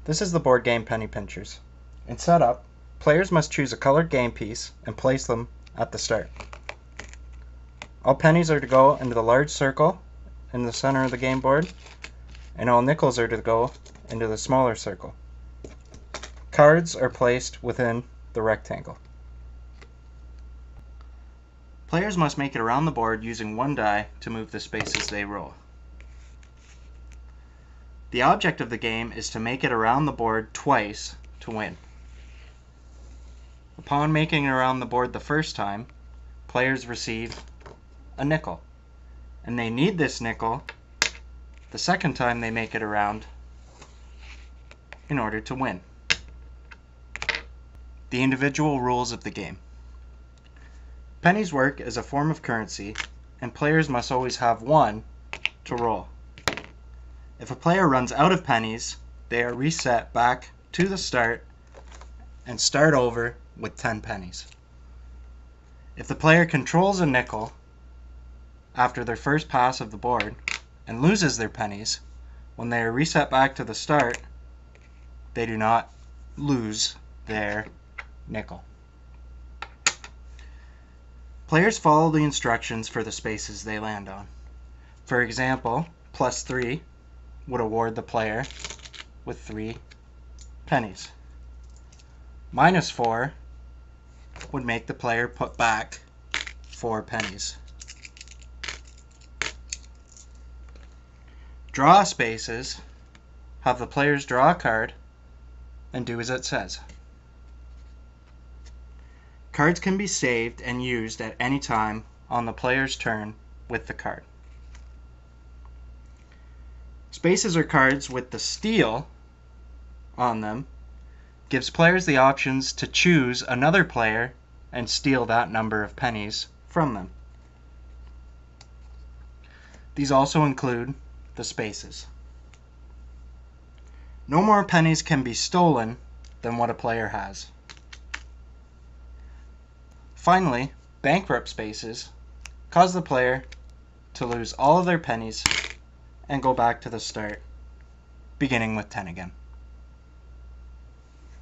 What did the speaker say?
This is the board game Penny Pinchers. In setup, players must choose a colored game piece and place them at the start. All pennies are to go into the large circle in the center of the game board, and all nickels are to go into the smaller circle. Cards are placed within the rectangle. Players must make it around the board using one die to move the spaces they roll. The object of the game is to make it around the board twice to win. Upon making it around the board the first time, players receive a nickel, and they need this nickel the second time they make it around in order to win. The individual rules of the game. Pennies work as a form of currency, and players must always have one to roll. If a player runs out of pennies, they are reset back to the start and start over with 10 pennies. If the player controls a nickel after their first pass of the board and loses their pennies, when they are reset back to the start, they do not lose their nickel. Players follow the instructions for the spaces they land on. For example, +3 would award the player with 3 pennies. -4 would make the player put back 4 pennies. Draw spaces have the players draw a card and do as it says. Cards can be saved and used at any time on the player's turn with the card. Spaces or cards with the steal on them gives players the options to choose another player and steal that number of pennies from them. These also include the spaces. No more pennies can be stolen than what a player has. Finally, bankrupt spaces cause the player to lose all of their pennies and go back to the start, beginning with 10 again.